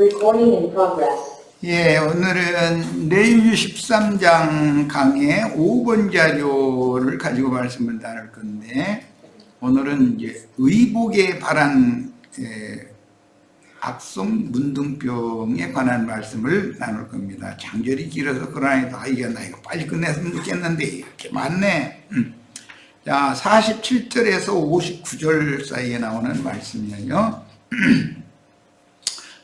Recording in progress. 예, 오늘은 레위기 13장 강의 5번 자료를 가지고 말씀을 나눌 건데, 오늘은 이제 의복에 관한 악성 문둥병에 관한 말씀을 나눌 겁니다. 장절이 길어서 그러나도 나 이거 빨리 끝냈으면 좋겠는데 이렇게 많네. 자, 47절에서 59절 사이에 나오는 말씀이에요.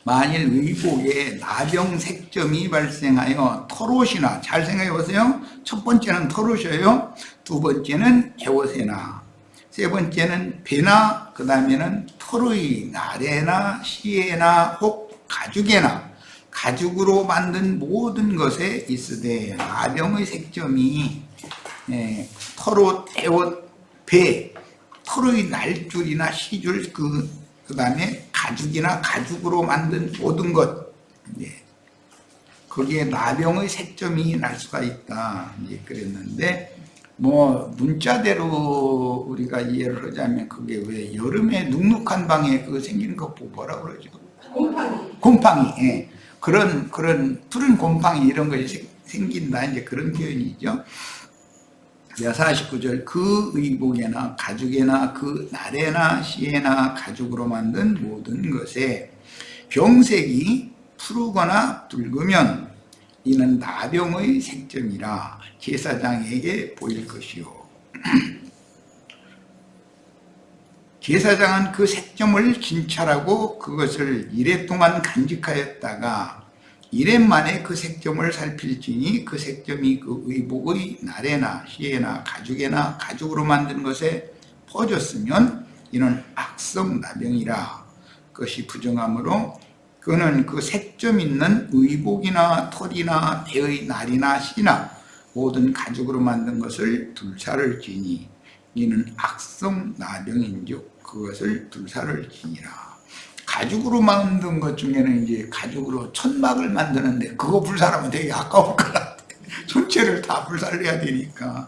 만일 의복에 나병색점이 발생하여 털옷이나, 잘 생각해 보세요. 첫 번째는 털옷이에요. 두 번째는 에옷이나, 세 번째는 배나, 그 다음에는 털의 나래나 시에나 혹 가죽에나, 가죽으로 만든 모든 것에 있으되 나병의 색점이 털옷, 에옷, 배, 털의 날줄이나 시줄, 그 다음에 가죽이나 가죽으로 만든 모든 것, 거기에 나병의 색점이 날 수가 있다, 그랬는데, 뭐 문자대로 우리가 이해를 하자면 그게 왜 여름에 눅눅한 방에 그 생기는 거 뭐라 그러죠? 곰팡이. 예. 그런 푸른 곰팡이 이런 것이 생긴다, 이제 그런 표현이죠. 49절, 그 의복에나 가죽에나 그 나래나 시에나 가죽으로 만든 모든 것에 병색이 푸르거나 붉으면 이는 나병의 색점이라 제사장에게 보일 것이요. 제사장은 그 색점을 진찰하고 그것을 이래 동안 간직하였다가 이래 만에 그 색점을 살필지니 그 색점이 그 의복의 나래나 시에나 가죽에나 가죽으로 만든 것에 퍼졌으면 이는 악성 나병이라. 그것이 부정하므로 그는 그 색점 있는 의복이나 털이나 배의 날이나 시나 모든 가죽으로 만든 것을 둘살을 지니 이는 악성 나병인즉 그것을 둘살을 지니라. 가죽으로 만든 것 중에는 이제 가죽으로 천막을 만드는데 그거 불살하면 되게 아까울 것 같아. 전체를 다 불살려야 되니까.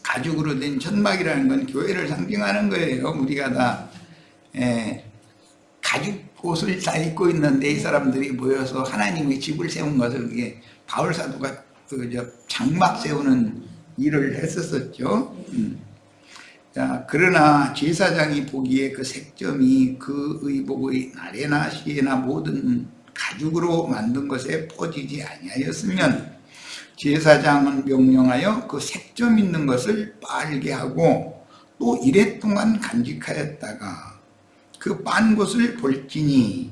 가죽으로 된 천막이라는 건 교회를 상징하는 거예요. 우리가 다 가죽 옷을 다 입고 있는데 이 사람들이 모여서 하나님의 집을 세운 것을, 그게 바울 사도가 장막 세우는 일을 했었었죠. 자, 그러나 제사장이 보기에 그 색점이 그 의복의 나래나 시에나 모든 가죽으로 만든 것에 퍼지지 아니하였으면 제사장은 명령하여 그 색점 있는 것을 빨게 하고 또 이래 동안 간직하였다가 그 빤 것을 볼지니,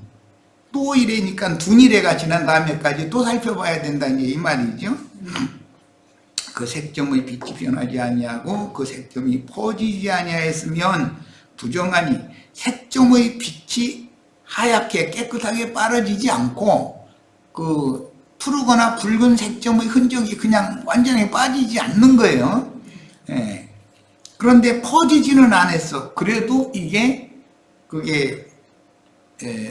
또 이래니까 두니래가 지난 다음에까지 또 살펴봐야 된다는 이 말이죠. 그 색점의 빛이 변하지 아니하고 그 색점이 퍼지지 아니하였으면 부정하니 색점의 빛이 하얗게 깨끗하게 빠르지 않고 그 푸르거나 붉은 색점의 흔적이 그냥 완전히 빠지지 않는 거예요. 그런데 퍼지지는 않았어. 그래도 그게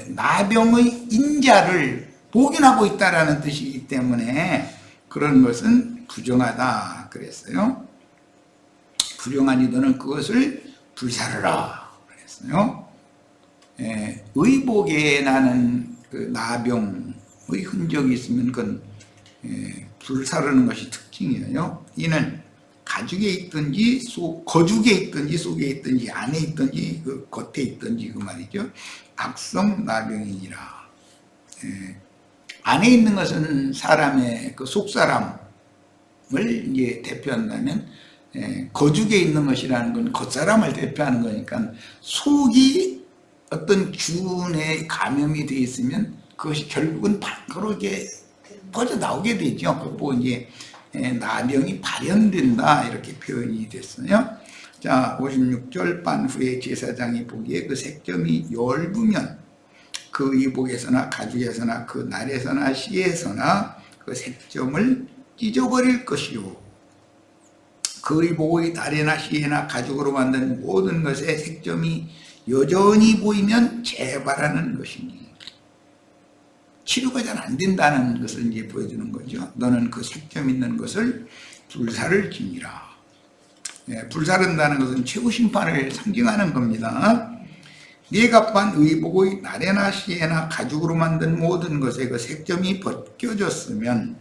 나병의 인자를 복인하고 있다라는 뜻이기 때문에 그런 것은 부정하다 그랬어요. 부정하니 너는 그것을 불사르라 그랬어요. 의복에 나는 그 나병의 흔적이 있으면 그건 불사르는 것이 특징이에요. 이는 가죽에 있든지 거죽에 있든지 속에 있든지 안에 있든지 그 겉에 있든지 그 말이죠. 악성 나병이니라. 안에 있는 것은 사람의 그 속사람을 이제 대표한다면, 거죽에 있는 것이라는 건 겉사람을 대표하는 거니까 속이 어떤 균에 감염이 되어 있으면 그것이 결국은 밖으로 이제 퍼져 나오게 되죠. 그리고 이제 나병이 발현된다 이렇게 표현이 됐어요. 자, 56절, 빤 후에 제사장이 보기에 그 색점이 엷으면 그 의복에서나 가죽에서나 그 날에서나 시에서나 그 색점을 찢어버릴 것이요. 그 의복의 날에나 시에나 가죽으로 만든 모든 것의 색점이 여전히 보이면 재발하는 것이니 치료가 잘 안 된다는 것을 이제 보여주는 거죠. 너는 그 색점 있는 것을 불사를 지니라. 불사른다는 것은 최후 심판을 상징하는 겁니다. 네갑반 의복의 나래나 시에나 가죽으로 만든 모든 것에 그 색점이 벗겨졌으면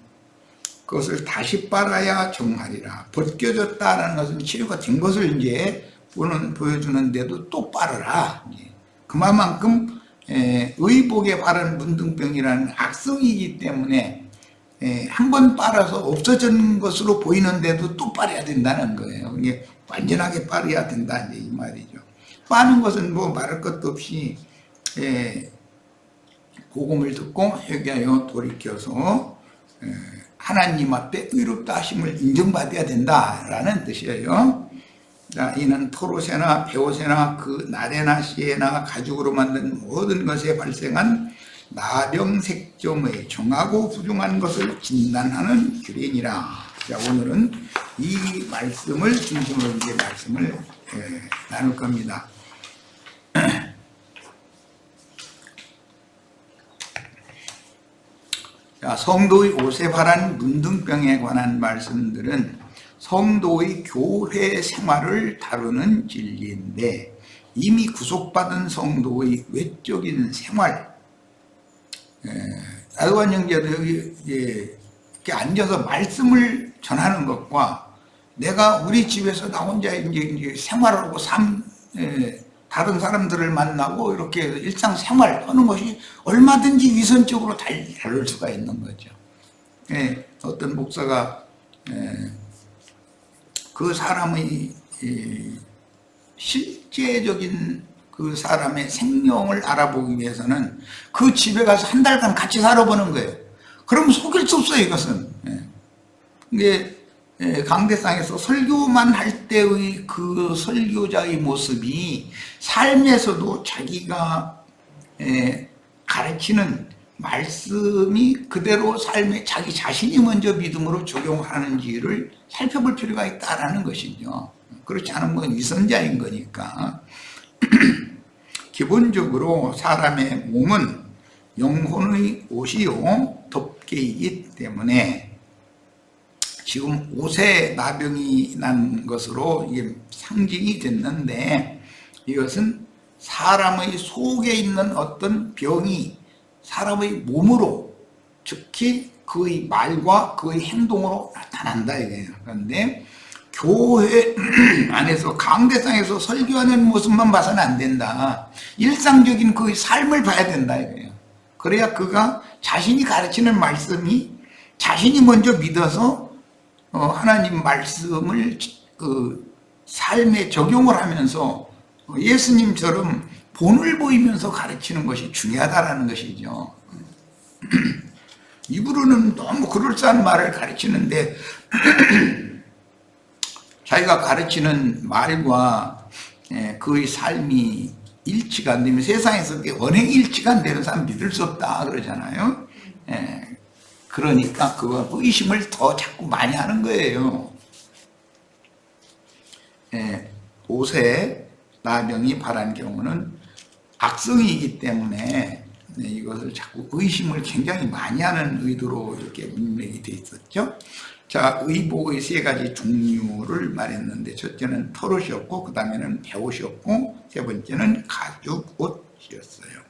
그것을 다시 빨아야 정하리라. 벗겨졌다라는 것은 치료가 된 것을 이제 보여주는데도 또 빨으라. 그만큼 의복에 바른 문둥병이라는 악성이기 때문에 한 번 빨아서 없어진 것으로 보이는데도 또 빨아야 된다는 거예요. 이게 완전하게 빨아야 된다 이 말이죠. 빠는 것은 뭐 말할 것도 없이 복음을 듣고 회개하여 돌이켜서 하나님 앞에 의롭다 하심을 인정받아야 된다라는 뜻이에요. 자, 이는 토롯에나 베옷에나 그 나래나 시에나 가죽으로 만든 모든 것에 발생한 나병색점의 정하고 부중한 것을 진단하는 규례니라. 자, 오늘은 이 말씀을 중심으로 이제 말씀을 나눌 겁니다. 자, 성도의 옷에 바른 문둥병에 관한 말씀들은 성도의 교회 생활을 다루는 진리인데, 이미 구속받은 성도의 외적인 생활, 나도관 형제도 여기 이렇게 앉아서 말씀을 전하는 것과 내가 우리 집에서 나 혼자 이제 생활하고 다른 사람들을 만나고 이렇게 일상생활 하는 것이 얼마든지 위선적으로 다를 수가 있는 거죠. 어떤 목사가 그 사람의 실제적인 그 사람의 생명을 알아보기 위해서는 그 집에 가서 한 달간 같이 살아보는 거예요. 그러면 속일 수 없어요, 이것은. 이게 강대상에서 설교만 할 때의 그 설교자의 모습이 삶에서도 자기가 가르치는 말씀이 그대로 삶에 자기 자신이 먼저 믿음으로 적용하는지를 살펴볼 필요가 있다는 것이죠. 그렇지 않으면 위선자인 거니까. 기본적으로 사람의 몸은 영혼의 옷이요 덮개이기 때문에 지금 옷에 나병이 난 것으로 이게 상징이 됐는데, 이것은 사람의 속에 있는 어떤 병이 사람의 몸으로, 특히 그의 말과 그의 행동으로 나타난다 이거예요. 그런데 교회 안에서 강대상에서 설교하는 모습만 봐서는 안 된다. 일상적인 그의 삶을 봐야 된다 이거예요. 그래야 그가 자신이 가르치는 말씀이 자신이 먼저 믿어서 하나님 말씀을 그 삶에 적용을 하면서 예수님처럼 본을 보이면서 가르치는 것이 중요하다는 것이죠. 입으로는 너무 그럴싸한 말을 가르치는데 자기가 가르치는 말과 그의 삶이 일치가 안 되면 세상에서 언행 일치가 안 되는 사람 믿을 수 없다 그러잖아요. 그러니까 그거 의심을 더 자꾸 많이 하는 거예요. 옷에 나병이 바란 경우는 악성이기 때문에 이것을 자꾸 의심을 굉장히 많이 하는 의도로 이렇게 문맥이 되어 있었죠. 자, 의복의 세 가지 종류를 말했는데, 첫째는 털옷이었고, 그 다음에는 베옷이었고, 세 번째는 가죽 옷이었어요.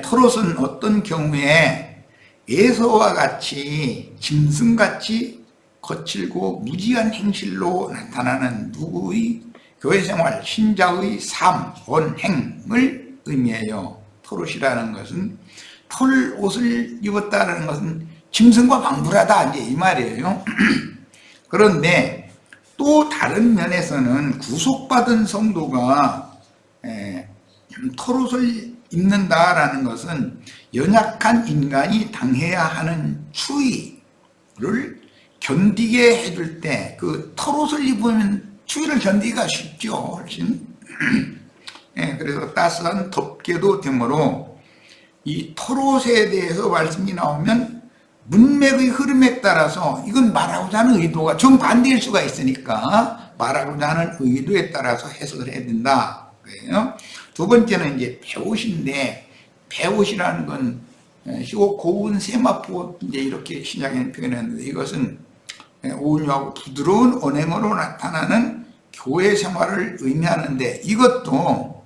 털옷은 어떤 경우에 에서와 같이 짐승같이 거칠고 무지한 행실로 나타나는 누구의 교회생활, 신자의 삶, 언행을 의미해요. 털옷이라는 것은, 털옷을 입었다는 것은 짐승과 방불하다 이제 이 말이에요. 그런데 또 다른 면에서는 구속받은 성도가 털옷을 입는다라는 것은 연약한 인간이 당해야 하는 추위를 견디게 해줄 때, 그 털옷을 입으면 추위를 견디기가 쉽죠, 훨씬. 그래서 따스한 덮개도 되므로 이 털옷에 대해서 말씀이 나오면 문맥의 흐름에 따라서 이건 말하고자 하는 의도가 정반대일 수가 있으니까 말하고자 하는 의도에 따라서 해석을 해야 된다. 그래요. 두 번째는 이제 베옷인데, 베옷이라는 건 고운 세마포 이제 이렇게 신약에는 표현했는데, 이것은 온유하고 부드러운 언행으로 나타나는 교회 생활을 의미하는데 이것도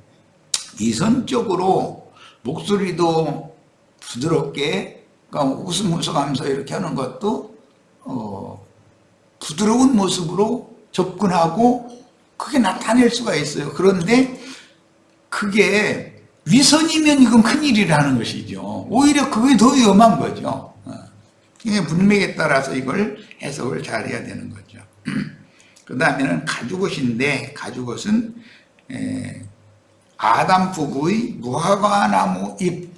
이성적으로 목소리도 부드럽게 그러니까 웃으면서 이렇게 하는 것도 부드러운 모습으로 접근하고 그게 나타낼 수가 있어요. 그런데 그게 위선이면 이건 큰일이라는 것이죠. 오히려 그게 더 위험한 거죠. 문맥에 따라서 이걸 해석을 잘 해야 되는 거죠. 그 다음에는 가죽옷인데 가죽옷은 아담 부부의 무화과나무 잎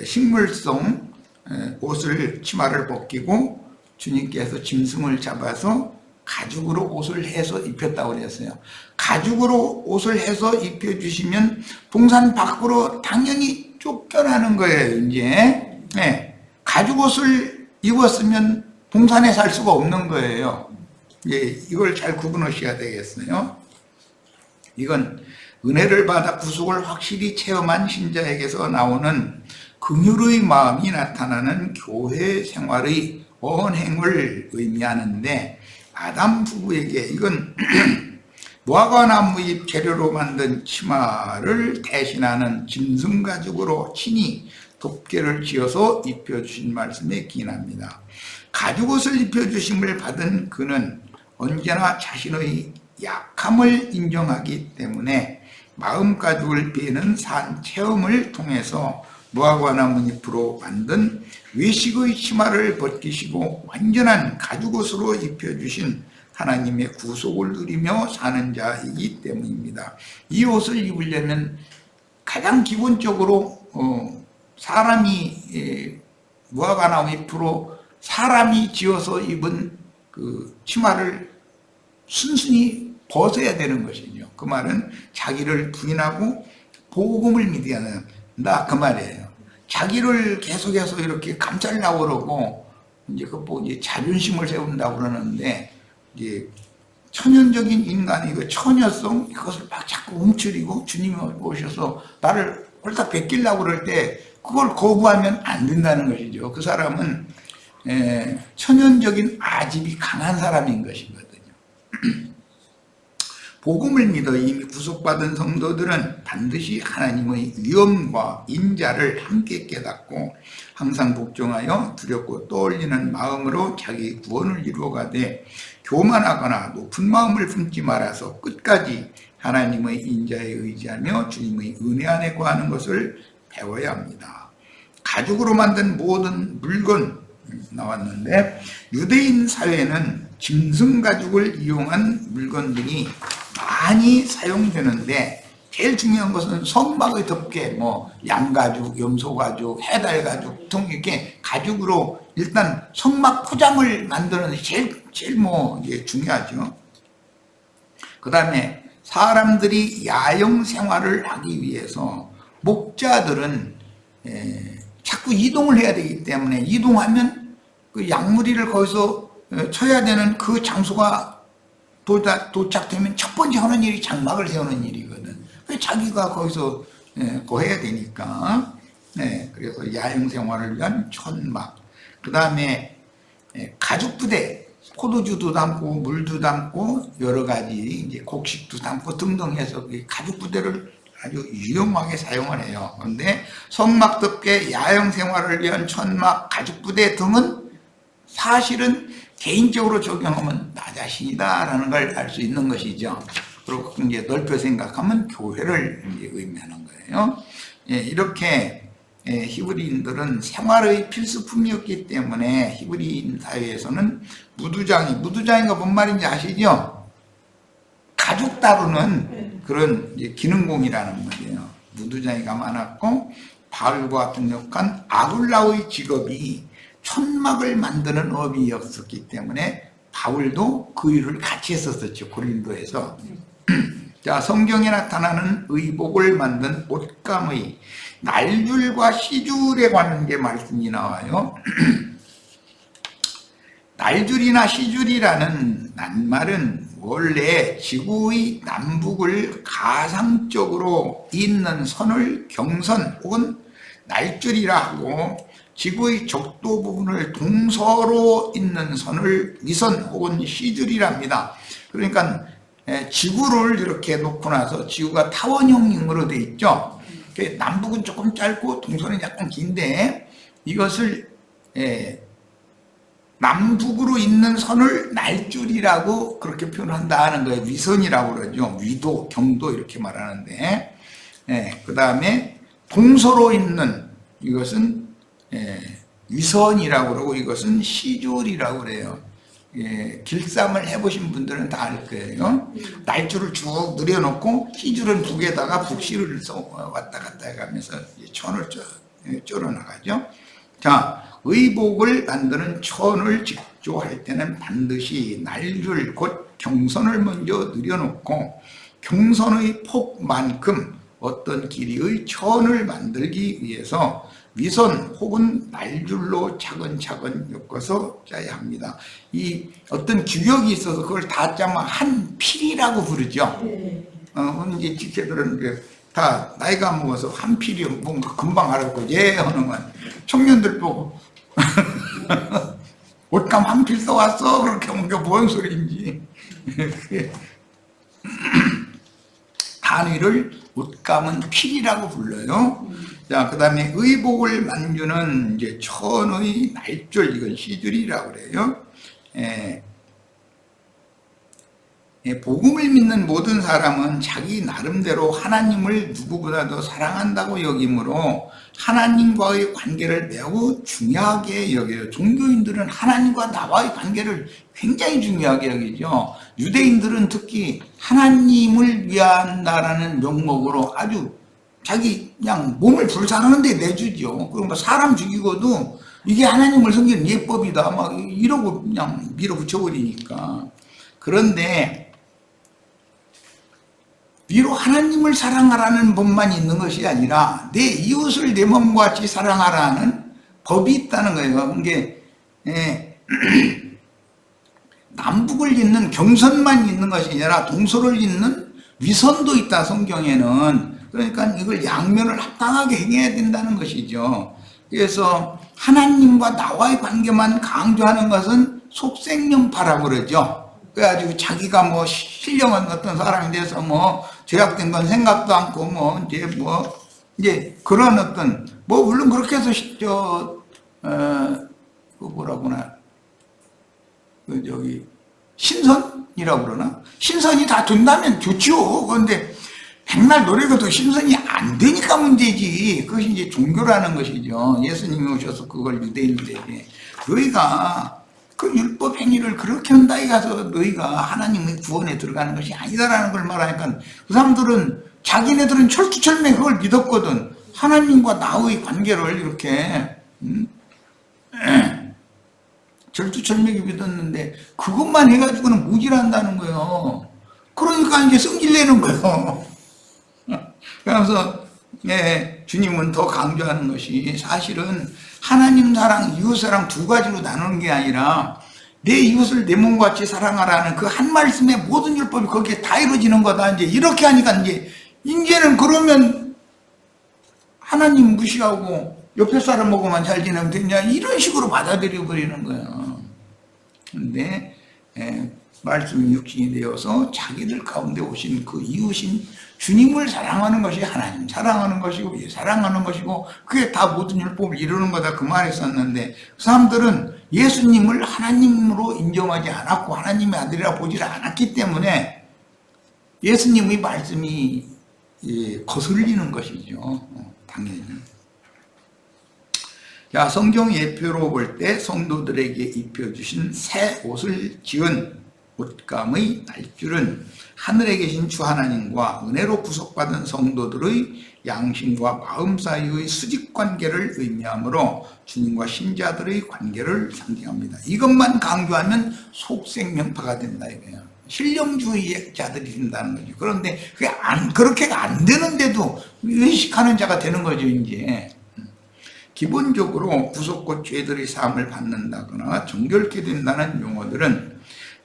식물성 옷을 치마를 벗기고 주님께서 짐승을 잡아서 가죽으로 옷을 해서 입혔다고 그랬어요. 가죽으로 옷을 해서 입혀주시면 동산 밖으로 당연히 쫓겨나는 거예요. 이제 가죽옷을 입었으면 동산에 살 수가 없는 거예요. 이걸 잘 구분하셔야 되겠어요. 이건 은혜를 받아 구속을 확실히 체험한 신자에게서 나오는 긍휼의 마음이 나타나는 교회 생활의 언행을 의미하는데 아담 부부에게 이건 무화과나무잎 재료로 만든 치마를 대신하는 짐승 가죽으로 친히 덮개를 지어서 입혀주신 말씀에 기인합니다. 가죽옷을 입혀주심을 받은 그는 언제나 자신의 약함을 인정하기 때문에 마음가죽을 베는 산 체험을 통해서 무화과나무잎으로 만든 외식의 치마를 벗기시고 완전한 가죽옷으로 입혀주신 하나님의 구속을 누리며 사는 자이기 때문입니다. 이 옷을 입으려면 가장 기본적으로 사람이 무화과나무잎으로 사람이 지어서 입은 그 치마를 순순히 벗어야 되는 것이죠. 그 말은 자기를 부인하고 복음을 믿어야 한다 그 말이에요. 자기를 계속해서 이렇게 감싸려고 그러고 이제 이제 자존심을 세운다고 그러는데 이제 천연적인 인간이 그 처녀성 이것을 막 자꾸 움츠리고 주님이 오셔서 나를 홀딱 베끼려고 그럴 때 그걸 거부하면 안 된다는 것이죠. 그 사람은 천연적인 아집이 강한 사람인 것이거든요. 복음을 믿어 이미 구속받은 성도들은 반드시 하나님의 위엄과 인자를 함께 깨닫고 항상 복종하여 두렵고 떠올리는 마음으로 자기 구원을 이루어가되 교만하거나 높은 마음을 품지 말아서 끝까지 하나님의 인자에 의지하며 주님의 은혜 안에 거하는 것을 배워야 합니다. 가죽으로 만든 모든 물건 나왔는데 유대인 사회는 짐승 가죽을 이용한 물건들이 많이 사용되는데 제일 중요한 것은 성막의 덮개, 양가죽, 염소가죽, 해달가죽 등 이렇게 가죽으로 일단 성막 포장을 만드는 게 제일 이게 중요하죠. 그 다음에 사람들이 야영 생활을 하기 위해서 목자들은 자꾸 이동을 해야 되기 때문에 이동하면 그 약물이를 거기서 쳐야 되는 그 장소가 도착되면 첫 번째 하는 일이 장막을 세우는 일이거든. 자기가 거기서 거해야 되니까. 그래서 야영 생활을 위한 천막. 그 다음에 가죽 부대, 포도주도 담고 물도 담고 여러 가지 이제 곡식도 담고 등등 해서 가죽 부대를 아주 유용하게 사용을 해요. 그런데 성막 덮개, 야영 생활을 위한 천막, 가죽 부대 등은 사실은 개인적으로 적용하면 나 자신이다라는 걸 알 수 있는 것이죠. 그리고 이제 넓혀 생각하면 교회를 이제 의미하는 거예요. 이렇게 히브리인들은 생활의 필수품이었기 때문에 히브리인 사회에서는 무두장이가 뭔 말인지 아시죠? 가죽 다루는 그런 이제 기능공이라는 말이에요. 무두장이가 많았고 바울과 동역한 아굴라의 직업이 천막을 만드는 업이었기 때문에 바울도 그 일을 같이 했었죠. 고린도에서. 자, 성경에 나타나는 의복을 만든 옷감의 날줄과 시줄에 관한 게 말씀이 나와요. 날줄이나 시줄이라는 낱말은 원래 지구의 남북을 가상적으로 잇는 선을 경선 혹은 날줄이라 하고 지구의 적도 부분을 동서로 잇는 선을 위선 혹은 시줄이랍니다. 그러니까 지구를 이렇게 놓고 나서 지구가 타원형으로 돼 있죠. 남북은 조금 짧고 동서는 약간 긴데 이것을 남북으로 있는 선을 날줄이라고 그렇게 표현한다 하는 거예요. 위선이라고 그러죠. 위도, 경도 이렇게 말하는데 그 다음에 동서로 있는 이것은 위선이라고 그러고 이것은 시줄이라고 그래요. 길쌈을 해보신 분들은 다 알 거예요. 날줄을 쭉 늘여놓고 시줄은 북에다가 북시를 왔다 갔다 해가면서 천을 쫄아 나가죠. 자, 의복을 만드는 천을 직조할 때는 반드시 날줄 곧 경선을 먼저 늘여놓고 경선의 폭만큼 어떤 길이의 천을 만들기 위해서 위선 혹은 날줄로 차근차근 엮어서 짜야 합니다. 이 어떤 규격이 있어서 그걸 다 짜면 한 필이라고 부르죠. 이제 지체들은 다 나이가 먹어서 한 필이 뭔가 금방 알았고 하는 건 청년들 보고 옷감 한 필 써왔어 그렇게 하면 게 뭔 소리인지. 단위를 옷감은 필이라고 불러요. 자, 그 다음에 의복을 만주는 이제 천의 날줄, 이건 시줄이라고 그래요. 복음을 믿는 모든 사람은 자기 나름대로 하나님을 누구보다도 사랑한다고 여기므로 하나님과의 관계를 매우 중요하게 여겨요. 종교인들은 하나님과 나와의 관계를 굉장히 중요하게 여기죠. 유대인들은 특히 하나님을 위한다라는 명목으로 아주 자기 그냥 몸을 불사르는데 내주죠. 그럼 뭐 사람 죽이고도 이게 하나님을 섬기는 예법이다 막 이러고 그냥 밀어붙여버리니까. 그런데 비록 하나님을 사랑하라는 법만 있는 것이 아니라 내 이웃을 내 몸과 같이 사랑하라는 법이 있다는 거예요. 이게 남북을 잇는 경선만 있는 것이 아니라 동서를 잇는 위선도 있다, 성경에는. 그러니까 이걸 양면을 합당하게 행해야 된다는 것이죠. 그래서 하나님과 나와의 관계만 강조하는 것은 속생명파라고 그러죠. 그래가지고 자기가 뭐 신령한 어떤 사람이 돼서 뭐 죄악된 건 생각도 않고 이제 그런 어떤 물론 그렇게 해서 그 뭐라구나 신선이라고 그러나 신선이 다 된다면 좋죠. 그런데 백날 노력해도 신선이 안 되니까 문제지. 그것이 이제 종교라는 것이죠. 예수님이 오셔서 그걸 유대인들에게 너희가 그 율법 행위를 그렇게 한다에 가서 너희가 하나님의 구원에 들어가는 것이 아니다라는 걸 말하니까 그 사람들은 자기네들은 철두철미 그걸 믿었거든. 하나님과 나의 관계를 이렇게 철두철미하게 믿었는데 그것만 해가지고는 무질한다는 거예요. 그러니까 이제 성질내는 거예요. 그래서 주님은 더 강조하는 것이 사실은 하나님 사랑, 이웃 사랑 두 가지로 나누는 게 아니라 내 이웃을 내 몸과 같이 사랑하라는 그 한 말씀에 모든 율법이 거기에 다 이루어지는 거다. 이제 이렇게 하니까 이제는 그러면 하나님 무시하고 옆에 사람하고만 잘 지내면 되냐 이런 식으로 받아들여 버리는 거예요. 근데 말씀이 육신이 되어서 자기들 가운데 오신 그 이웃인 주님을 사랑하는 것이 하나님 사랑하는 것이고 사랑하는 것이고 그게 다 모든 율법을 이루는 거다 그 말했었는데 그 사람들은 예수님을 하나님으로 인정하지 않았고 하나님의 아들이라 보지를 않았기 때문에 예수님의 말씀이 거슬리는 것이죠. 당연히. 자, 성경 예표로 볼 때 성도들에게 입혀주신 새 옷을 지은 옷감의 날줄은 하늘에 계신 주 하나님과 은혜로 구속받은 성도들의 양심과 마음 사이의 수직관계를 의미하므로 주님과 신자들의 관계를 상징합니다. 이것만 강조하면 속생명파가 된다 이거예요. 신령주의자들이 된다는 거죠. 그런데 그렇게가 안 되는데도 의식하는 자가 되는 거죠. 이제 기본적으로 구속과 죄들의 사함을 받는다거나 정결케 된다는 용어들은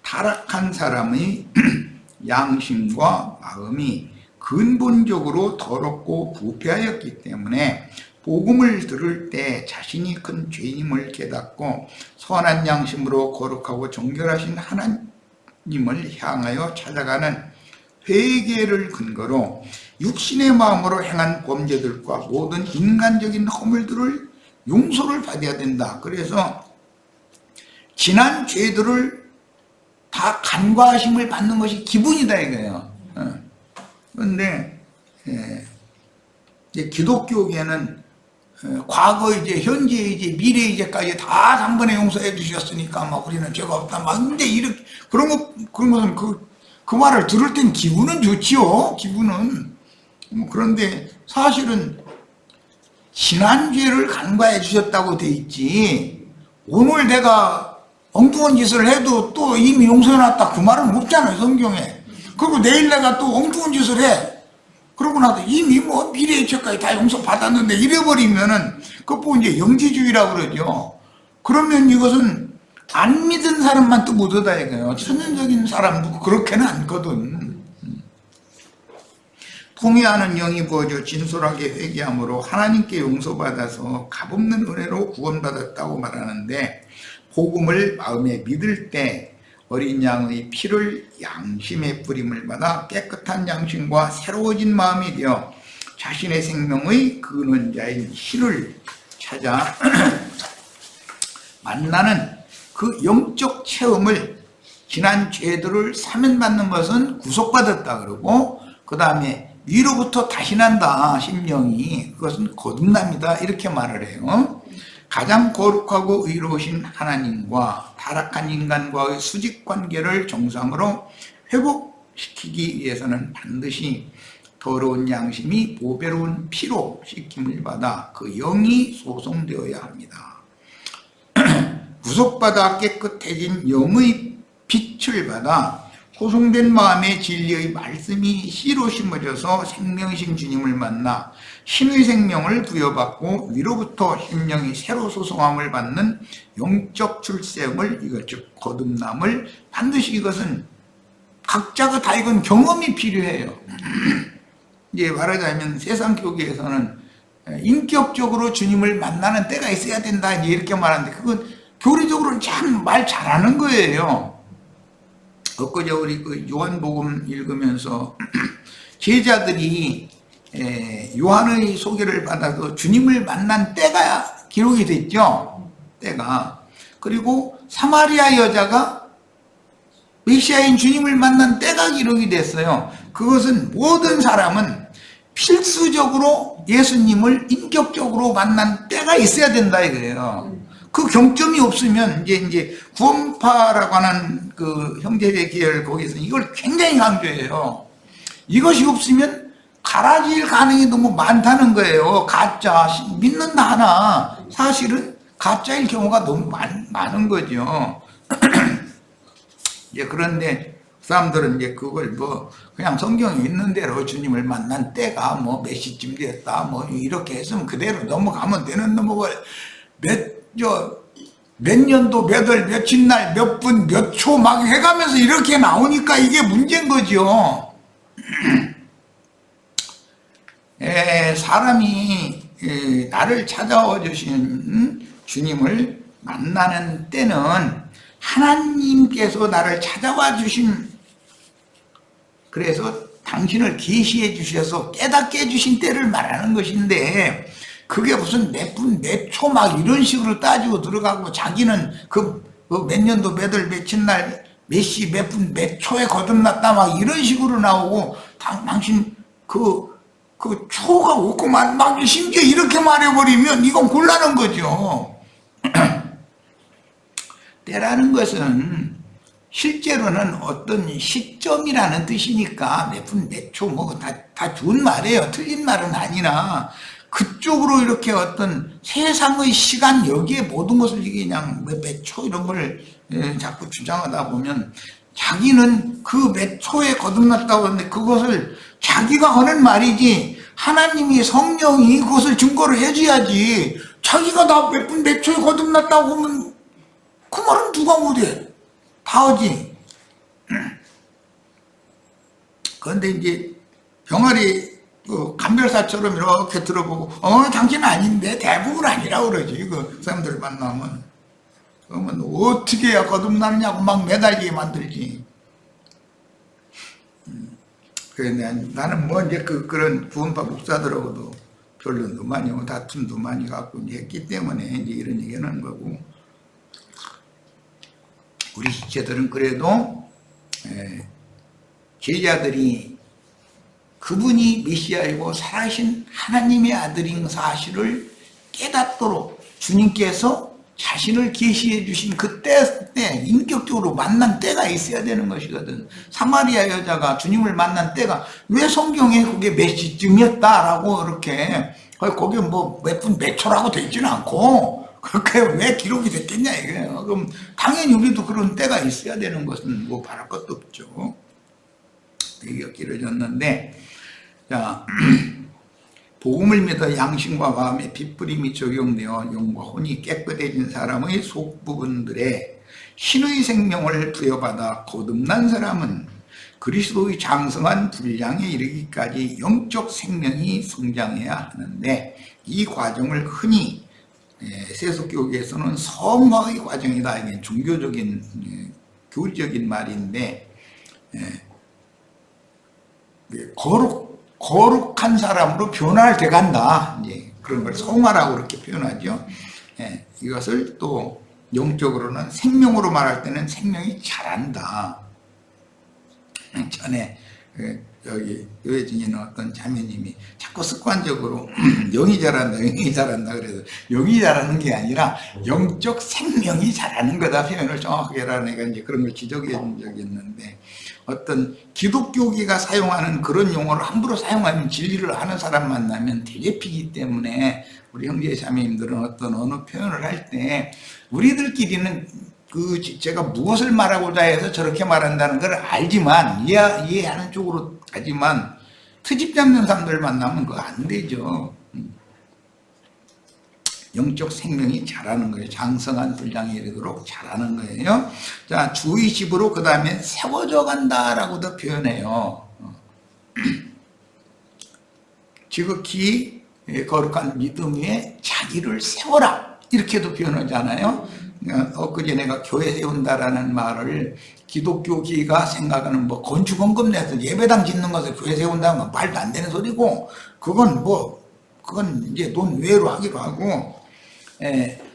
타락한 사람의 양심과 마음이 근본적으로 더럽고 부패하였기 때문에 복음을 들을 때 자신이 큰 죄임을 깨닫고 선한 양심으로 거룩하고 정결하신 하나님을 향하여 찾아가는 회개를 근거로 육신의 마음으로 행한 범죄들과 모든 인간적인 허물들을 용서를 받아야 된다. 그래서 지난 죄들을 다 간과하심을 받는 것이 기본이다 이거예요. 그런데 이제 기독교계는 과거 이제 현재 이제 미래 이제까지 다 단번에 용서해 주셨으니까 막 우리는 죄가 없다 막 근데 이렇게 그런 것은 그 말을 들을 땐 기분은 좋지요. 기분은 그런데 사실은 지난 죄를 간과해 주셨다고 돼 있지 오늘 내가 엉뚱한 짓을 해도 또 이미 용서해놨다 그 말은 없잖아요 성경에. 그리고 내일 내가 또 엉뚱한 짓을 해 그러고 나서 이미 뭐 미래의 죄까지 다 용서받았는데 이래버리면은 그거 보고 이제 영지주의라고 그러죠. 그러면 이것은 안 믿은 사람만 또 못 얻어야 해요. 천연적인 사람도 그렇게는 않거든. 통회하는 영이 부어져 진솔하게 회개함으로 하나님께 용서받아서 값없는 은혜로 구원받았다고 말하는데 복음을 마음에 믿을 때 어린 양의 피를 양심의 뿌림을 받아 깨끗한 양심과 새로워진 마음이 되어 자신의 생명의 근원자인 신을 찾아 만나는 그 영적 체험을 지난 죄들을 사면받는 것은 구속받았다 그러고 그 다음에 위로부터 다시 난다 심령이 그것은 거듭납니다 이렇게 말을 해요. 가장 거룩하고 의로우신 하나님과 타락한 인간과의 수직관계를 정상으로 회복시키기 위해서는 반드시 더러운 양심이 보배로운 피로 씻김을 받아 그 영이 소송되어야 합니다. 구속받아 깨끗해진 영의 빛을 받아 소송된 마음의 진리의 말씀이 씨로 심어져서 생명이신 주님을 만나 신의 생명을 부여받고 위로부터 심령이 새로 소송함을 받는 영적 출생을 이것 즉 거듭남을 반드시 이것은 각자가 다 이건 경험이 필요해요. 이제 말하자면 세상 교계에서는 인격적으로 주님을 만나는 때가 있어야 된다 이렇게 말하는데 그건 교리적으로는 참 말 잘하는 거예요. 엊그제 우리 그 요한복음 읽으면서 제자들이 요한의 소개를 받아서 주님을 만난 때가 기록이 됐죠. 때가. 그리고 사마리아 여자가 메시아인 주님을 만난 때가 기록이 됐어요. 그것은 모든 사람은 필수적으로 예수님을 인격적으로 만난 때가 있어야 된다 이거예요. 그 경점이 없으면 이제 구원파라고 하는 그 형제의 계열 거기서는 이걸 굉장히 강조해요. 이것이 없으면 갈아질 가능이 너무 많다는 거예요. 가짜 믿는다 하나 사실은 가짜일 경우가 너무 많은 거죠. 이제 그런데 사람들은 이제 그걸 뭐 그냥 성경에 있는 대로 주님을 만난 때가 뭐 몇 시쯤 됐다 뭐 이렇게 했으면 그대로 넘어가면 되는 뭐 몇 년도 몇 월 며칠 날 몇 분 몇 초 막 해가면서 이렇게 나오니까 이게 문제인 거죠. 사람이 나를 찾아와 주신 주님을 만나는 때는 하나님께서 나를 찾아와 주신 그래서 당신을 계시해 주셔서 깨닫게 해주신 때를 말하는 것인데 그게 무슨 몇 분, 몇 초 막 이런 식으로 따지고 들어가고 자기는 그 몇 년도 몇 월 며칠 날 몇 시 몇 분 몇 초에 거듭났다 막 이런 식으로 나오고 당신 그 초가 없고 막 심지어 이렇게 말해버리면 이건 곤란한 거죠. 때라는 것은 실제로는 어떤 시점이라는 뜻이니까 몇 분 몇 초 뭐 다 좋은 말이에요. 틀린 말은 아니나 그쪽으로 이렇게 어떤 세상의 시간 여기에 모든 것을 그냥 몇 초 이런 걸 자꾸 주장하다 보면 자기는 그 몇 초에 거듭났다고 하는데 그것을 자기가 하는 말이지 하나님이 성령이 그것을 증거를 해줘야지 자기가 나 몇 분 몇 초에 거듭났다고 하면 그 말은 누가 못해 다 하지. 그런데 이제 병아리 감별사처럼 이렇게 들어보고 당신은 아닌데 대부분 아니라고 그러지. 그 사람들 만나면 그러면 어떻게 해야 거듭나느냐고 막 매달리게 만들지. 나는 뭐 이제 그런 구원파 목사들하고도 변론도 많이 하고 다툼도 많이 갖고 했기 때문에 이제 이런 얘기 하는 거고, 우리 지체들은 그래도 제자들이 그분이 메시아이고 살아계신 하나님의 아들인 사실을 깨닫도록 주님께서 자신을 계시해 주신 그때 인격적으로 만난 때가 있어야 되는 것이거든. 사마리아 여자가 주님을 만난 때가 왜 성경에 그게 몇 시쯤이었다라고 이렇게 거기 뭐 몇 분 몇 초라고 되어 있지는 않고 그렇게 왜 기록이 됐겠냐 이거예요. 그럼 당연히 우리도 그런 때가 있어야 되는 것은 뭐 바랄 것도 없죠. 되게 길어졌는데, 자, 복음을 믿어 양심과 마음의 빗부림이 적용되어 영과 혼이 깨끗해진 사람의 속부분들에 신의 생명을 부여받아 거듭난 사람은 그리스도의 장성한 분량에 이르기까지 영적 생명이 성장해야 하는데, 이 과정을 흔히 세속교계에서는 성화의 과정이다. 이게 종교적인 교리적인 말인데, 거룩한 사람으로 변화돼 간다. 이제 그런 걸 성화라고 그렇게 표현하죠. 이것을 또 영적으로는 생명으로 말할 때는 생명이 자란다. 전에 여기 교회 중에 있는 어떤 자매님이 자꾸 습관적으로 영이 자란다, 영이 자란다 그래서 영이 자라는 게 아니라 영적 생명이 자라는 거다 표현을 정확하게 하라니까 이제 그런 걸 지적해 준 적이 있는데, 어떤 기독교계가 사용하는 그런 용어를 함부로 사용하면 진리를 아는 사람 만나면 되게 피기 때문에 우리 형제 자매님들은 어떤 언어 표현을 할 때 우리들끼리는 제가 무엇을 말하고자 해서 저렇게 말한다는 걸 알지만 이해하는 쪽으로 하지만 트집 잡는 사람들 만나면 그거 안 되죠. 영적 생명이 자라는 거예요. 장성한 분량에 이르도록 자라는 거예요. 자, 주의 집으로 그 다음에 세워져 간다라고도 표현해요. 지극히 거룩한 믿음 위에 자기를 세워라 이렇게도 표현하잖아요. 엊그제 내가 교회 세운다라는 말을 기독교계가 생각하는 뭐 건축원금 내서 예배당 짓는 것을 교회 세운다는 건 말도 안 되는 소리고, 그건 이제 돈 외로 하기로 하고,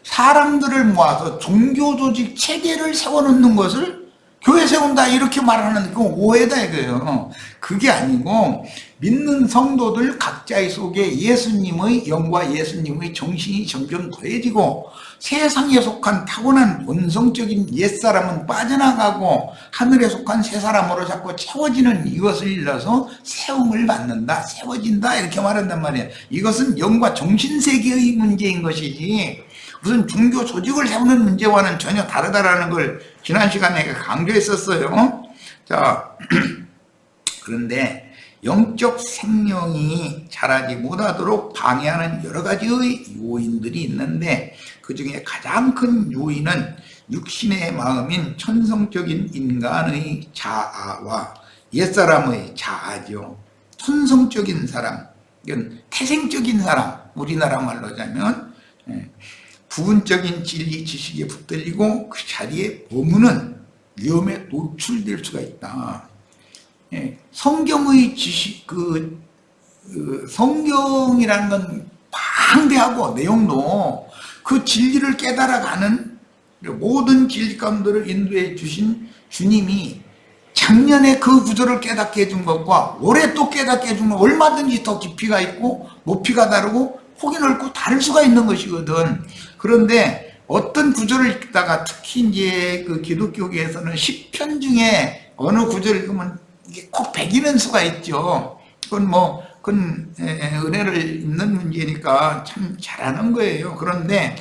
사람들을 모아서 종교조직 체계를 세워놓는 것을 교회 세운다 이렇게 말하는 그 오해다 이거예요. 그게 아니고 믿는 성도들 각자의 속에 예수님의 영과 예수님의 정신이 점점 더해지고 세상에 속한 타고난 본성적인 옛사람은 빠져나가고 하늘에 속한 새사람으로 자꾸 채워지는 이것을 일러서 세움을 받는다, 세워진다 이렇게 말한단 말이에요. 이것은 영과 정신세계의 문제인 것이지 무슨 종교 조직을 세우는 문제와는 전혀 다르다라는 걸 지난 시간에 강조했었어요. 자, 그런데 영적 생명이 자라지 못하도록 방해하는 여러 가지의 요인들이 있는데, 그 중에 가장 큰 요인은 육신의 마음인 천성적인 인간의 자아와 옛사람의 자아죠. 천성적인 사람, 이건 태생적인 사람, 우리나라 말로 하자면 부분적인 진리 지식에 붙들리고 그 자리에 머무는 위험에 노출될 수가 있다. 성경의 지식, 성경이라는 건 방대하고 내용도 그 진리를 깨달아가는 모든 진리감들을 인도해 주신 주님이 작년에 그 구조를 깨닫게 해준 것과 올해 또 깨닫게 해준 건 얼마든지 더 깊이가 있고 높이가 다르고 폭이 넓고 다를 수가 있는 것이거든. 그런데 어떤 구조를 읽다가 특히 이제 그 기독교계에서는 10편 중에 어느 구조를 읽으면 이게 꼭 배기는 수가 있죠. 그건 은혜를 입는 문제니까 참 잘하는 거예요. 그런데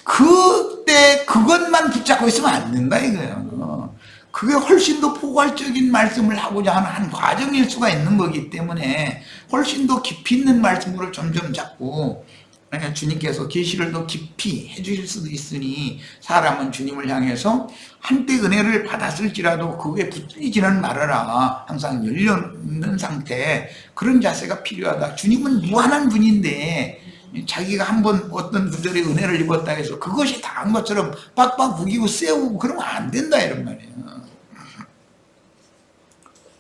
그때 그것만 붙잡고 있으면 안 된다 이거예요. 그게 훨씬 더 포괄적인 말씀을 하고자 하는 한 과정일 수가 있는 거기 때문에 훨씬 더 깊이 있는 말씀을 점점 잡고 주님께서 계시를 더 깊이 해주실 수도 있으니 사람은 주님을 향해서 한때 은혜를 받았을지라도 그게 붙들리지는 말아라. 항상 열려있는 상태, 그런 자세가 필요하다. 주님은 무한한 분인데 자기가 한번 어떤 구절의 은혜를 입었다 해서 그것이 다 한 것처럼 빡빡 우기고 세우고 그러면 안 된다 이런 말이에요.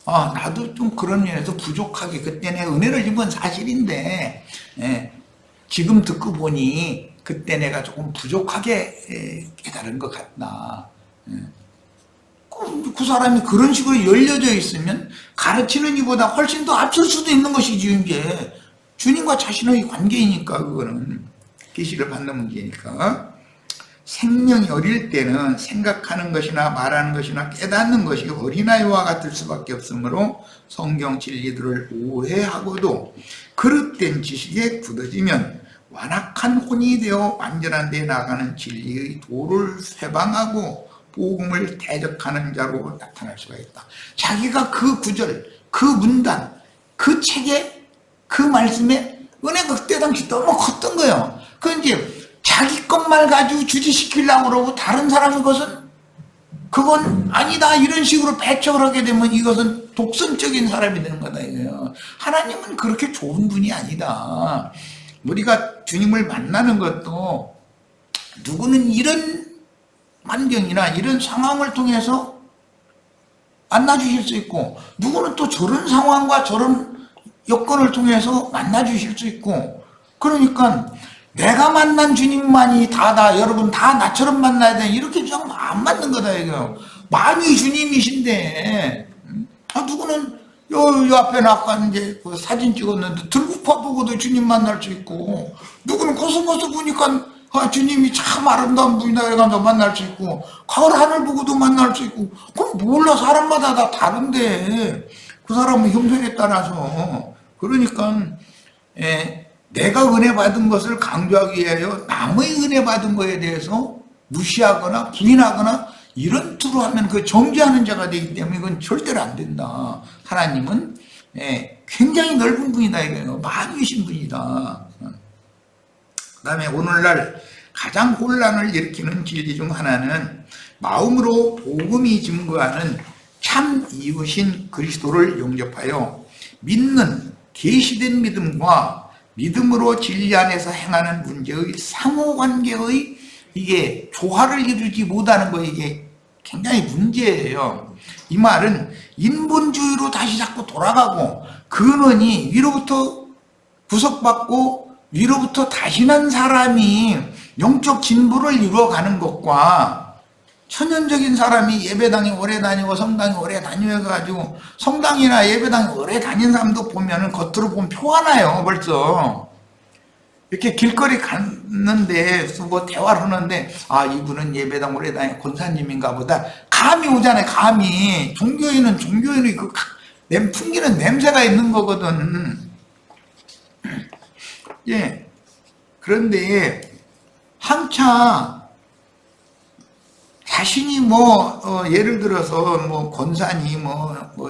나도 좀 그런 면에서 부족하게 그때 내 은혜를 입은 사실인데 지금 듣고 보니 그때 내가 조금 부족하게 깨달은 것 같다. 그 사람이 그런 식으로 열려져 있으면 가르치는 이보다 훨씬 더 앞설 수도 있는 것이지. 이제 주님과 자신의 관계이니까, 그거는 계시를 받는 문제니까. 생명이 어릴 때는 생각하는 것이나 말하는 것이나 깨닫는 것이 어린아이와 같을 수밖에 없으므로 성경 진리들을 오해하고도 그릇된 지식에 굳어지면 완악한 혼이 되어 완전한 데 나가는 진리의 도를 쇠방하고 복음을 대적하는 자로 나타날 수가 있다. 자기가 그 구절, 그 문단, 그 책에, 그 말씀에 은혜가 그때 당시 너무 컸던 거예요. 그 이제 자기 것만 가지고 주지시키려고 그러고 다른 사람의 것은 그건 아니다 이런 식으로 배척을 하게 되면 이것은 독선적인 사람이 되는 거다 이거예요. 하나님은 그렇게 좋은 분이 아니다. 우리가 주님을 만나는 것도 누구는 이런 환경이나 이런 상황을 통해서 만나주실 수 있고, 누구는 또 저런 상황과 저런 여건을 통해서 만나주실 수 있고, 그러니까 내가 만난 주님만이 다다, 여러분 다 나처럼 만나야 돼, 이렇게 주장하면 안 맞는 거다 이거요. 많이 주님이신데 누구는 요 앞에 아까 이제 그 사진 찍었는데 들국화 보고도 주님 만날 수 있고, 누구는 코스모스 보니까 주님이 참 아름다운 분이다 그래가지고 만날 수 있고, 가을 하늘 보고도 만날 수 있고. 그럼 몰라, 사람마다 다 다른데 그 사람은 형편에 따라서. 그러니까 내가 은혜 받은 것을 강조하기 위하여 남의 은혜 받은 것에 대해서 무시하거나 부인하거나 이런 투로 하면 그 정죄하는 자가 되기 때문에 이건 절대로 안 된다. 하나님은 굉장히 넓은 분이다 이거예요. 많이 계신 분이다. 그 다음에 오늘날 가장 혼란을 일으키는 진리 중 하나는 마음으로 복음이 증거하는 참 이웃인 그리스도를 영접하여 믿는 계시된 믿음과 믿음으로 진리 안에서 행하는 문제의 상호관계의 이게 조화를 이루지 못하는 거, 이게 굉장히 문제예요. 이 말은 인본주의로 다시 자꾸 돌아가고, 근원이 위로부터 구속받고 위로부터 다시난 사람이 영적 진보를 이루어가는 것과, 천연적인 사람이 예배당에 오래 다니고 성당에 오래 다녀가지고, 성당이나 예배당에 오래 다닌 사람도 보면은 겉으로 보면 표하나요 벌써. 이렇게 길거리 갔는데 뭐 대화를 하는데 이분은 예배당 오래 다니는 권사님인가 보다, 감이 오잖아요. 감이. 종교인은 종교인의 그 풍기는 냄새가 있는 거거든. 그런데 한참 자신이 예를 들어서 권사니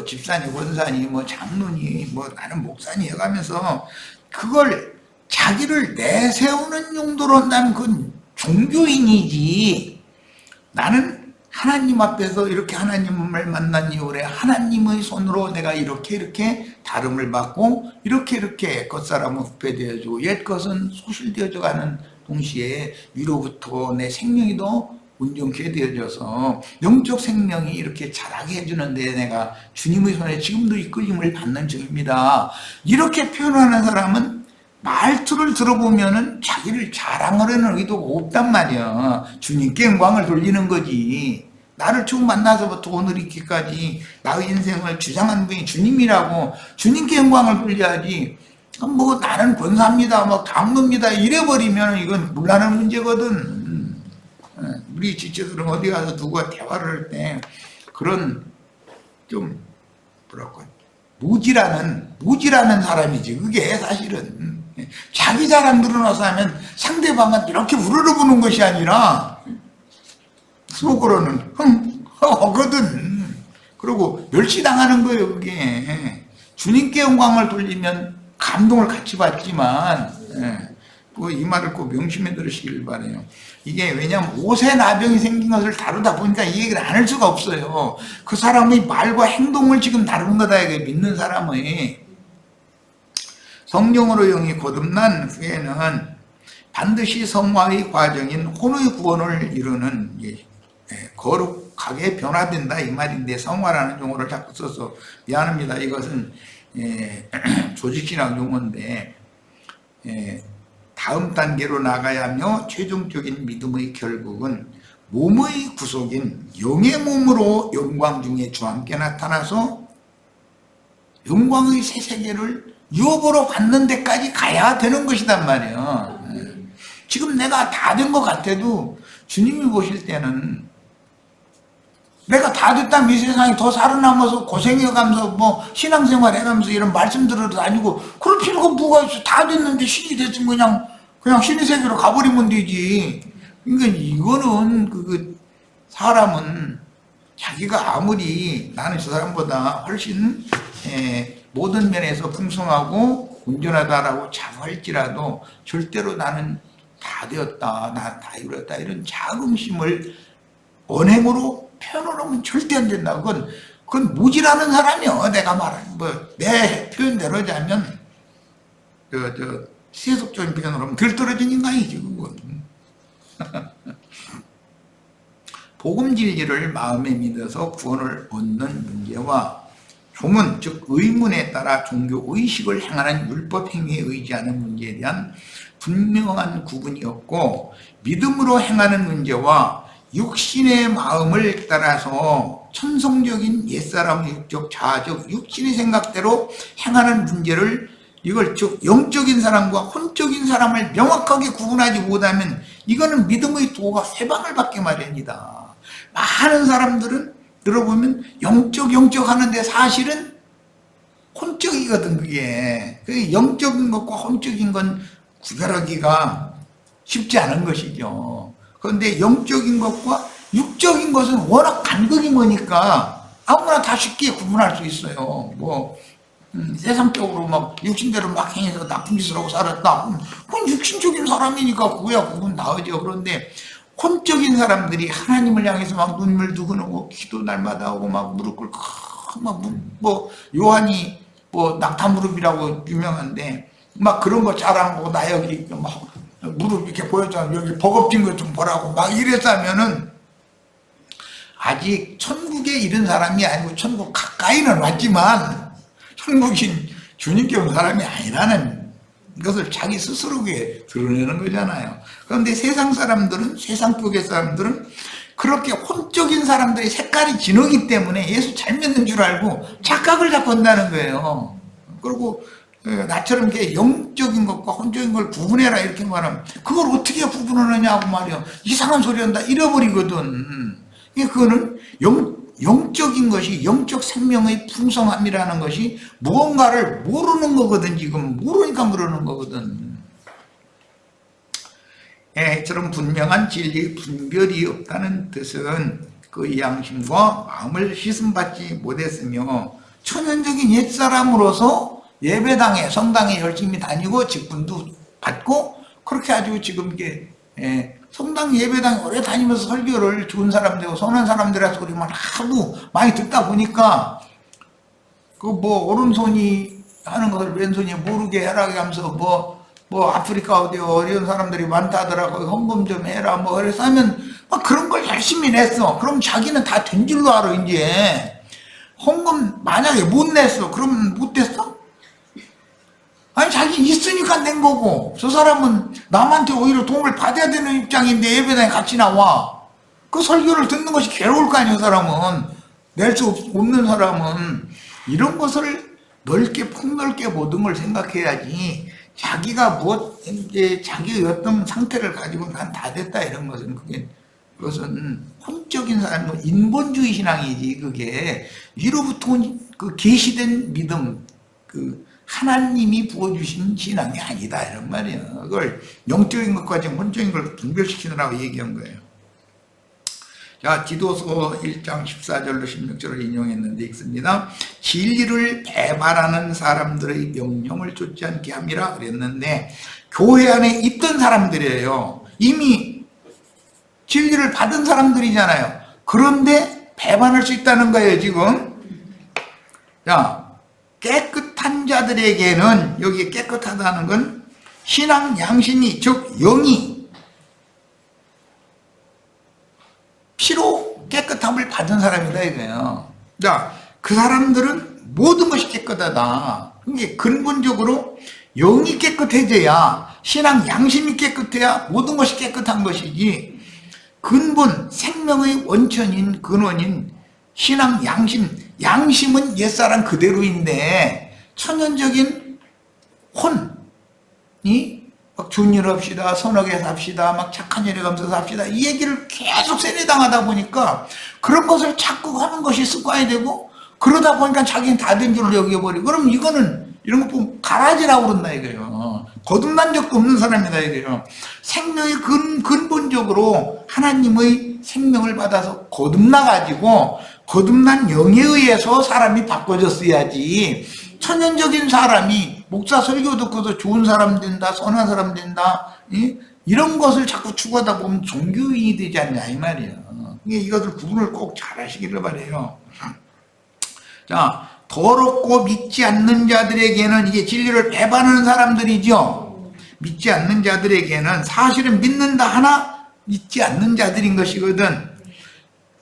집사니 권사니 장로니 나는 목사니 해가면서 그걸 자기를 내세우는 용도로 한다면 그건 종교인이지. 나는 하나님 앞에서 이렇게 하나님을 만난 이후에 하나님의 손으로 내가 이렇게 다름을 받고 이렇게 겉사람은 후패되어지고 옛것은 소실되어져 가는 동시에 위로부터 내 생명이 더 온전케 되어져서 영적 생명이 이렇게 자라게 해주는데 내가 주님의 손에 지금도 이끌림을 받는 중입니다. 이렇게 표현하는 사람은 말투를 들어보면은 자기를 자랑하려는 의도가 없단 말이야. 주님께 영광을 돌리는 거지. 나를 처음 만나서부터 오늘 이렇게까지 나의 인생을 주장한 분이 주님이라고 주님께 영광을 돌려야지. 나는 권사입니다, 장로입니다 이래버리면 이건 곤란한 문제거든. 우리 지체들은 어디 가서 누가 대화를 할 때 그런 좀 무지라는 사람이지. 그게 사실은 자기 자랑 늘어나서 하면 상대방은 이렇게 우러러보는 것이 아니라 속으로는 하거든. 그리고 멸시당하는 거예요. 그게 주님께 영광을 돌리면 감동을 같이 받지만 이 말을 꼭 명심해 들으시길 바라요. 이게 왜냐하면 옷에 나병이 생긴 것을 다루다 보니까 이 얘기를 안 할 수가 없어요. 그 사람의 말과 행동을 지금 다루는 거다. 이게 믿는 사람의. 성령으로 영이 거듭난 후에는 반드시 성화의 과정인 혼의 구원을 이루는 급속하게 변화된다 이 말인데, 성화라는 용어를 자꾸 써서 미안합니다. 이것은 조직신학 용어인데, 다음 단계로 나가야 하며 최종적인 믿음의 결국은 몸의 구속인 영의 몸으로 영광 중에 주와 함께 나타나서 영광의 새 세계를 유업으로 받는 데까지 가야 되는 것이단 말이에요. 지금 내가 다 된 것 같아도 주님이 보실 때는 내가 다 됐다면 이 세상에 더 살아남아서 고생해가면서 뭐 신앙생활 해가면서 이런 말씀 들어도 다니고 그럴 필요가 뭐가 있어. 다 됐는데 신이 됐으면 그냥 신의 세계로 가버리면 되지. 그러니까 이거는 사람은 자기가 아무리 나는 저 사람보다 훨씬 모든 면에서 풍성하고 온전하다라고 자부할지라도 절대로 나는 다 되었다, 나 다 이뤘다 이런 자긍심을 언행으로 표현하면 절대 안 된다. 그건 무지라는 사람이요. 내가 말하는 내 표현대로 하자면 세속적인 표현으로 하면 들떨어진 인간이지 그건. 복음 진리를 마음에 믿어서 구원을 얻는 문제와 조문, 즉 의문에 따라 종교 의식을 행하는 율법 행위에 의지하는 문제에 대한 분명한 구분이 없고, 믿음으로 행하는 문제와 육신의 마음을 따라서 천성적인 옛사람 육적 자아적 육신의 생각대로 행하는 문제를, 이걸 즉 영적인 사람과 혼적인 사람을 명확하게 구분하지 못하면 이거는 믿음의 도가 회방을 받게 마련이다. 많은 사람들은 들어보면 영적 하는데 사실은 혼적이거든. 그게 영적인 것과 혼적인 건 구별하기가 쉽지 않은 것이죠. 그런데 영적인 것과 육적인 것은 워낙 간극이 머니까 아무나 다 쉽게 구분할 수 있어요. 세상적으로 막 육신대로 막 행해서 나쁜 짓을 하고 살았다, 그건 육신적인 사람이니까 그거야 구분 나오죠. 그런데 혼적인 사람들이 하나님을 향해서 막 눈물 두고놓고 기도 날마다 하고 막 무릎 꿇고 요한이 낙타 무릎이라고 유명한데 막 그런 거 자랑하고 나 여기 막 무릎 이렇게 보였잖아, 여기 버겁진 거 좀 보라고 막 이랬다면은 아직 천국에 이른 사람이 아니고 천국 가까이는 왔지만 천국인 주님께 온 사람이 아니라는 것을 자기 스스로에게 드러내는 거잖아요. 그런데 세상 사람들은, 세상 쪽의 사람들은 그렇게 혼적인 사람들의 색깔이 진하기 때문에 예수 잘 믿는 줄 알고 착각을 자꾸 한다는 거예요. 그리고 나처럼 이렇게 영적인 것과 혼적인 걸 구분해라 이렇게 말하면 그걸 어떻게 구분하느냐고 말이야. 이상한 소리 한다 이래버리거든. 그거는 영적인 것이, 영적 생명의 풍성함이라는 것이 무언가를 모르는 거거든. 지금 모르니까 그러는 거거든. 저런 분명한 진리의 분별이 없다는 뜻은 그 양심과 마음을 씻음받지 못했으며 천연적인 옛사람으로서 예배당에 성당에 열심히 다니고 직분도 받고 그렇게 아주 지금 이게 성당 예배당에 오래 다니면서 설교를 좋은 사람들이고 선한 사람들의 소리만 하고 많이 듣다 보니까 오른손이 하는 것을 왼손이 모르게 해라 하면서 아프리카 어디 어려운 사람들이 많다 하더라고, 헌금 좀 해라 그래서 하면 막 그런 걸 열심히 냈어. 그럼 자기는 다 된 줄로 알아. 이제 헌금 만약에 못 냈어 그러면 못 됐어? 아니 자기 있으니까 낸 거고, 저 사람은 남한테 오히려 도움을 받아야 되는 입장인데 예배당에 같이 나와. 그 설교를 듣는 것이 괴로울 거 아니에요. 사람은 낼 수 없는 사람은 이런 것을 넓게 폭넓게 모든 걸 생각해야지. 자기가 이제 자기의 어떤 상태를 가지고 난 다 됐다 이런 것은 그것은 혼적인 사람, 인본주의 신앙이지. 그게 위로부터 온 그 계시된 믿음, 하나님이 부어주신 신앙이 아니다 이런 말이에요. 그걸 영적인 것과 지금 혼적인 걸 분별시키느라고 얘기한 거예요. 자, 디도서 1장 14절로 16절을 인용했는데 읽습니다. 진리를 배반하는 사람들의 명령을 좇지 않게 함이라 그랬는데 교회 안에 있던 사람들이에요. 이미 진리를 받은 사람들이잖아요. 그런데 배반할 수 있다는 거예요 지금. 자, 깨끗한 자들에게는, 여기 깨끗하다는 건 신앙 양심이, 즉 영이 피로 깨끗함을 받은 사람이다 이거예요. 자, 그 사람들은 모든 것이 깨끗하다. 이게 근본적으로 영이 깨끗해져야, 신앙 양심이 깨끗해야 모든 것이 깨끗한 것이지, 근본 생명의 원천인 근원인 신앙 양심, 양심은 옛사람 그대로인데 천연적인 혼이 막 좋은 일 합시다, 선하게 삽시다, 막 착한 일에 감사해서 삽시다, 이 얘기를 계속 세뇌당하다 보니까 그런 것을 자꾸 하는 것이 습관이 되고, 그러다 보니까 자기는 다 된 줄 여겨버리고, 그럼 이거는 이런 거 보면 가라지라고 그런다 이거예요. 거듭난 적도 없는 사람이다 이거예요. 생명의 근본적으로 하나님의 생명을 받아서 거듭나가지고 거듭난 영에 의해서 사람이 바꿔졌어야지, 천연적인 사람이 목사 설교 듣고도 좋은 사람 된다, 선한 사람 된다, 이런 것을 자꾸 추구하다 보면 종교인이 되지 않냐 이 말이에요. 이것을 구분을 꼭 잘 하시기를 바라요. 자, 더럽고 믿지 않는 자들에게는, 이게 진리를 배반하는 사람들이죠. 믿지 않는 자들에게는 사실은 믿는다 하나 믿지 않는 자들인 것이거든.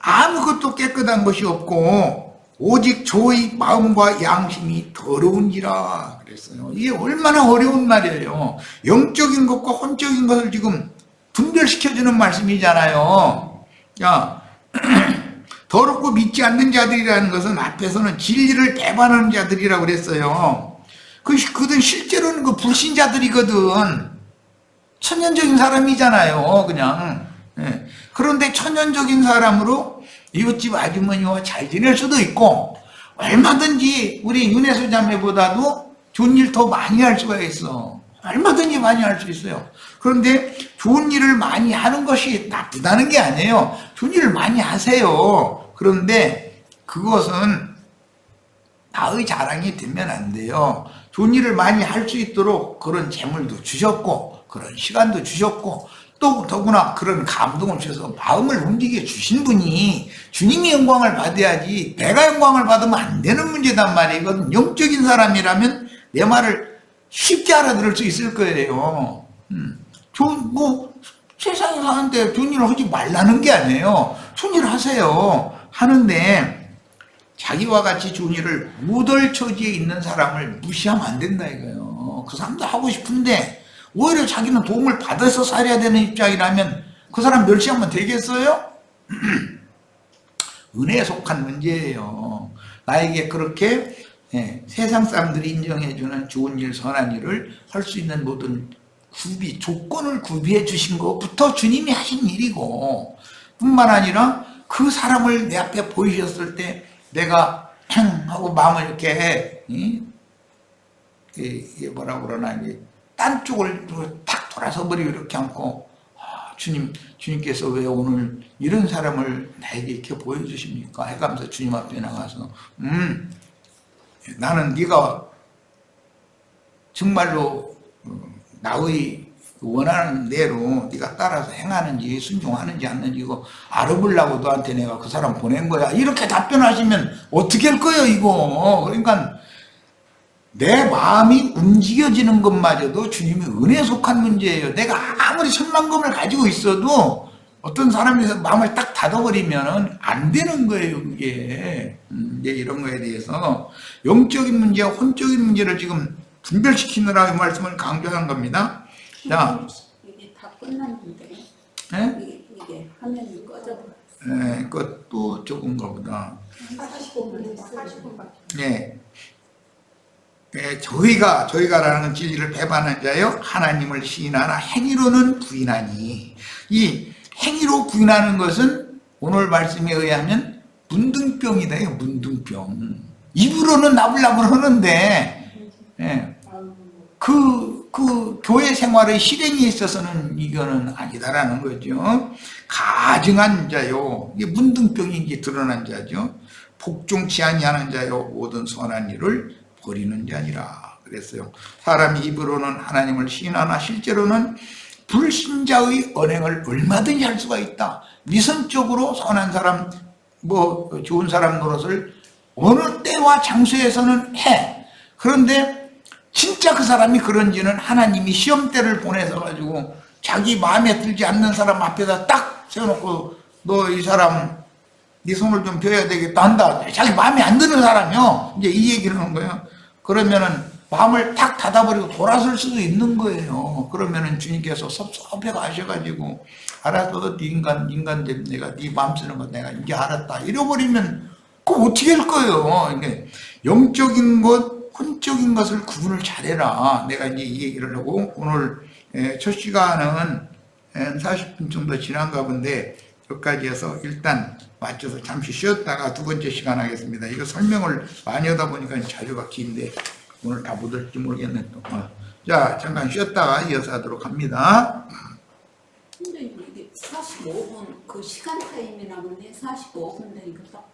아무것도 깨끗한 것이 없고 오직 저의 마음과 양심이 더러운지라 그랬어요. 이게 얼마나 어려운 말이에요. 영적인 것과 혼적인 것을 지금 분별시켜주는 말씀이잖아요. 야, 더럽고 믿지 않는 자들이라는 것은 앞에서는 진리를 배반하는 자들이라고 그랬어요. 그들은 실제로는 그 불신자들이거든. 천연적인 사람이잖아요, 그냥. 그런데 천연적인 사람으로 이웃집 아주머니와 잘 지낼 수도 있고, 얼마든지 우리 윤혜수 자매보다도 좋은 일 더 많이 할 수가 있어. 얼마든지 많이 할 수 있어요. 그런데 좋은 일을 많이 하는 것이 나쁘다는 게 아니에요. 좋은 일을 많이 하세요. 그런데 그것은 나의 자랑이 되면 안 돼요. 좋은 일을 많이 할 수 있도록 그런 재물도 주셨고, 그런 시간도 주셨고, 또 더구나 그런 감동을 주셔서 마음을 움직여 주신 분이 주님이 영광을 받아야지, 내가 영광을 받으면 안 되는 문제단 말이거든. 영적인 사람이라면 내 말을 쉽게 알아들을 수 있을 거예요. 세상에 사는데 좋은 일을 하지 말라는 게 아니에요. 좋은 일을 하세요. 하는데 자기와 같이 좋은 일을 못할 처지에 있는 사람을 무시하면 안 된다 이거예요. 그 사람도 하고 싶은데 오히려 자기는 도움을 받아서 살아야 되는 입장이라면 그 사람 멸시하면 되겠어요? 은혜에 속한 문제예요. 나에게 그렇게 세상 사람들이 인정해주는 좋은 일, 선한 일을 할 수 있는 모든 조건을 구비해 주신 것부터 주님이 하신 일이고, 뿐만 아니라 그 사람을 내 앞에 보이셨을 때 내가 하고 마음을 이렇게 이게 뭐라고 그러나, 이게 딴 쪽을 탁 돌아서 버리고 이렇게 않고, 주님께서 왜 오늘 이런 사람을 나에게 이렇게 보여주십니까? 해가면서 주님 앞에 나가서 나는 네가 정말로 나의 원하는 대로 네가 따라서 행하는지 순종하는지 않는지 이거 알아보려고 너한테 내가 그 사람 보낸 거야. 이렇게 답변하시면 어떻게 할 거예요 이거. 그러니까 내 마음이 움직여지는 것마저도 주님의 은혜에 속한 문제예요. 내가 아무리 천만금을 가지고 있어도 어떤 사람이 마음을 딱 닫아버리면 안 되는 거예요, 그게. 이제 이런 거에 대해서 영적인 문제와 혼적인 문제를 지금 분별시키느라 이 말씀을 강조하는 겁니다. 자, 이게 다 끝났는데. 네? 이게 화면이 꺼져버렸어. 네, 그것도 적은가 보다. 40분밖에. 네. 저희가라는 진리를 배반한 자여 하나님을 시인하나 행위로는 부인하니. 이 행위로 부인하는 것은 오늘 말씀에 의하면 문둥병이다. 문둥병. 입으로는 나불나불 하는데 그 교회 생활의 실행에 있어서는 이거는 아니다라는 거죠. 가증한 자요. 이게 문둥병이 이제 드러난 자죠. 복종치 아니하는 자요. 모든 선한 일을 버리는 자니라 그랬어요. 사람이 입으로는 하나님을 시인하나 실제로는 불신자의 언행을 얼마든지 할 수가 있다. 미선적으로 선한 사람, 좋은 사람 노릇을 어느 때와 장소에서는 해. 그런데 진짜 그 사람이 그런지는 하나님이 시험대를 보내서 가지고 자기 마음에 들지 않는 사람 앞에다 딱 세워놓고 너 이 사람 네 손을 좀 펴야 되겠다 한다. 자기 마음에 안 드는 사람이요. 이제 이 얘기를 하는 거예요. 그러면은 마음을 탁 닫아버리고 돌아설 수도 있는 거예요. 그러면은 주님께서 섭섭해 가셔가지고 알았어, 네 인간됨 내가 네 마음 쓰는 거 내가 이제 알았다. 이래버리면 그거 어떻게 할 거예요. 이게 영적인 것, 혼적인 것을 구분을 잘해라. 내가 이제 이 얘기를 하고 오늘 첫 시간은 40분 정도 지난가 본데 여기까지 해서 일단 맞춰서 잠시 쉬었다가 두 번째 시간 하겠습니다. 이거 설명을 많이 하다 보니까 자료가 긴데 오늘 다 못 할지 모르겠네 또. 자, 잠깐 쉬었다가 이어서 하도록 합니다. 근데 이게 45분 그 시간 타임이 나오네. 45분 되니까 딱